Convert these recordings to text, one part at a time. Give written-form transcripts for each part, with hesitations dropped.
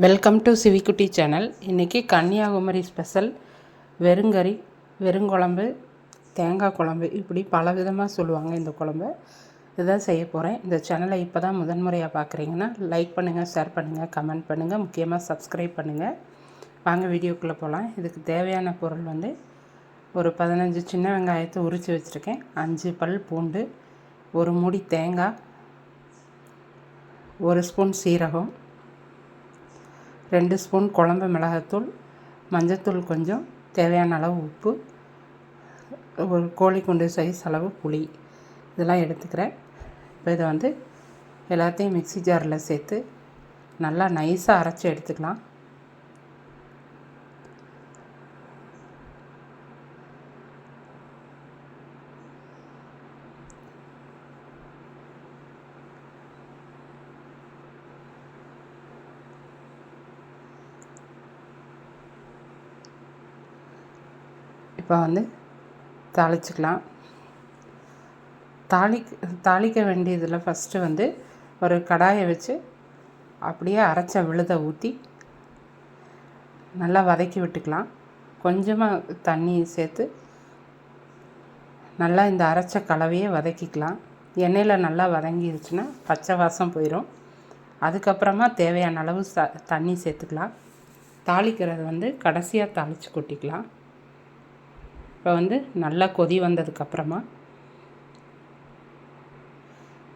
Welcome to சிவிக்குட்டி channel. இன்றைக்கி Kanyakumari special வெறுங்கறி, வெறுங்குழம்பு, தேங்காய் குழம்பு, இப்படி பல விதமாக சொல்லுவாங்க. இந்த குழம்பு இதுதான் செய்ய போகிறேன். இந்த சேனலை இப்போ தான் முதன்முறையாக பார்க்குறீங்கன்னா லைக் பண்ணுங்கள், ஷேர் பண்ணுங்கள், கமெண்ட் பண்ணுங்கள், முக்கியமாக சப்ஸ்கிரைப் பண்ணுங்கள். வாங்க வீடியோக்குள்ளே போகலாம். இதுக்கு தேவையான பொருள் ஒரு 15 சின்ன வெங்காயத்தை உரித்து வச்சுருக்கேன், 5 பல் பூண்டு, ஒரு மூடி தேங்காய், 1 ஸ்பூன் சீரகம், 2 ஸ்பூன் குழம்பு மிளகாத்தூள், மஞ்சத்தூள் கொஞ்சம், தேவையான அளவு உப்பு, ஒரு கோழிக்குண்டு சைஸ் அளவு புளி, இதெல்லாம் எடுத்துக்கிறேன். இப்போ இதை எல்லாத்தையும் மிக்ஸி ஜாரில் சேர்த்து நல்லா நைஸாக அரைச்சி எடுத்துக்கலாம். இப்போ தாளிச்சுக்கலாம். தாளிக்க வேண்டியதில் ஃபஸ்ட்டு ஒரு கடாயை வச்சு அப்படியே அரைச்ச விழுதை ஊற்றி நல்லா வதக்கி விட்டுக்கலாம். கொஞ்சமாக தண்ணி சேர்த்து நல்லா இந்த அரைச்ச கலவையை வதக்கிக்கலாம். எண்ணெயில் நல்லா வதங்கிருச்சுன்னா பச்சை வாசம் போயிடும். அதுக்கப்புறமா தேவையான அளவு தண்ணி சேர்த்துக்கலாம். தாளிக்கிறது கடைசியாக தாளித்து கொட்டிக்கலாம். இப்போ நல்லா கொதி வந்ததுக்கப்புறமா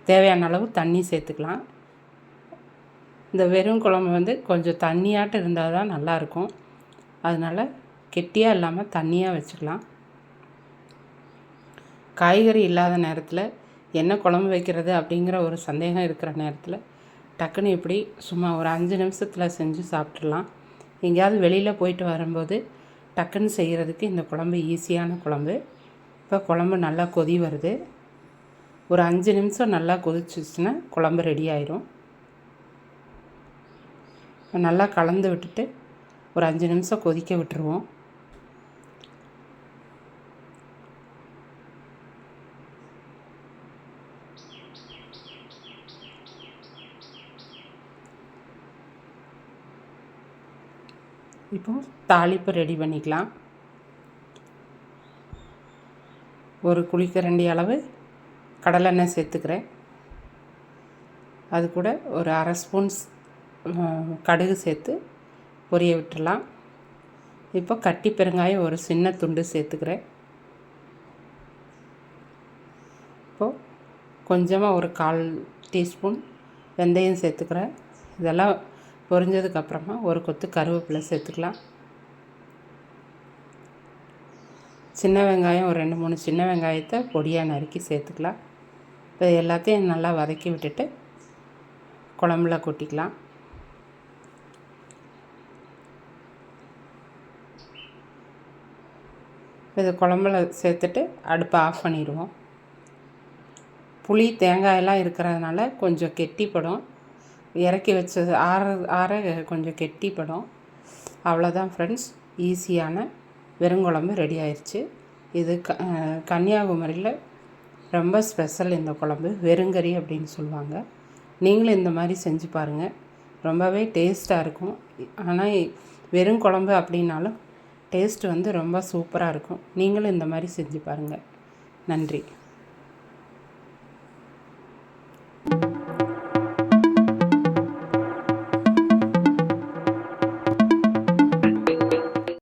தேவையான அளவு தண்ணி சேர்த்துக்கலாம். இந்த வெறும் குழம்பு கொஞ்சம் தண்ணியாட்டம் இருந்தால் தான் நல்லாயிருக்கும். அதனால் கெட்டியாக இல்லாமல் தண்ணியாக வச்சுக்கலாம். காய்கறி இல்லாத நேரத்தில் என்ன குழம்பு வைக்கிறது அப்படிங்கிற ஒரு சந்தேகம் இருக்கிற நேரத்தில் டக்குன்னு இப்படி சும்மா ஒரு 5 நிமிஷத்தில் செஞ்சு சாப்பிட்றலாம். எங்கேயாவது வெளியில் போயிட்டு வரும்போது டக்குன்னு செய்கிறதுக்கு இந்த குழம்பு ஈஸியான குழம்பு. இப்போ குழம்பு நல்லா கொதி வருது. ஒரு 5 நிமிஷம் நல்லா கொதிச்சிச்சுன்னா குழம்பு ரெடி ஆயிரும். நல்லா கலந்து விட்டுட்டு ஒரு 5 நிமிஷம் கொதிக்க விட்டுருவோம். இப்போ தாளிப்பு ரெடி பண்ணிக்கலாம். ஒரு குழிக்கரண்டி அளவு கடலெண்ணெய் சேர்த்துக்கிறேன். அது கூட ஒரு 1/2 ஸ்பூன் கடுகு சேர்த்து பொரிய விட்டுடலாம். இப்போ கட்டி பெருங்காயம் ஒரு சின்ன துண்டு சேர்த்துக்கிறேன். இப்போது கொஞ்சமாக ஒரு 1/4 டீஸ்பூன் வெந்தயம் சேர்த்துக்கிறேன். இதெல்லாம் பொரிஞ்சதுக்கப்புறமா ஒரு கொத்து கருவேப்பிலை சேர்த்துக்கலாம். சின்ன வெங்காயம் ஒரு 2-3 சின்ன வெங்காயத்தை பொடியாக நறுக்கி சேர்த்துக்கலாம். இப்போ எல்லாத்தையும் நல்லா வதக்கி விட்டுட்டு குழம்புல கொட்டிக்கலாம். இது குழம்புல சேர்த்துட்டு அடுப்பை ஆஃப் பண்ணிடுவோம். புளி தேங்காயெல்லாம் இருக்கிறதுனால கொஞ்சம் கெட்டிப்படும். இறக்கி வச்சது ஆற கொஞ்சம் கெட்டிப்படும். அவ்வளோதான் ஃப்ரெண்ட்ஸ், ஈஸியான வெறுங்குழம்பு ரெடி ஆயிடுச்சு. இது கன்னியாகுமரியில் ரொம்ப ஸ்பெஷல். இந்த குழம்பு வெறுங்கறி அப்படின்னு சொல்லுவாங்க. நீங்களும் இந்த மாதிரி செஞ்சு பாருங்கள், ரொம்பவே டேஸ்ட்டாக இருக்கும். ஆனால் வெறும் குழம்பு அப்படின்னாலும் டேஸ்ட்டு ரொம்ப சூப்பராக இருக்கும். நீங்களும் இந்த மாதிரி செஞ்சு பாருங்கள். நன்றி.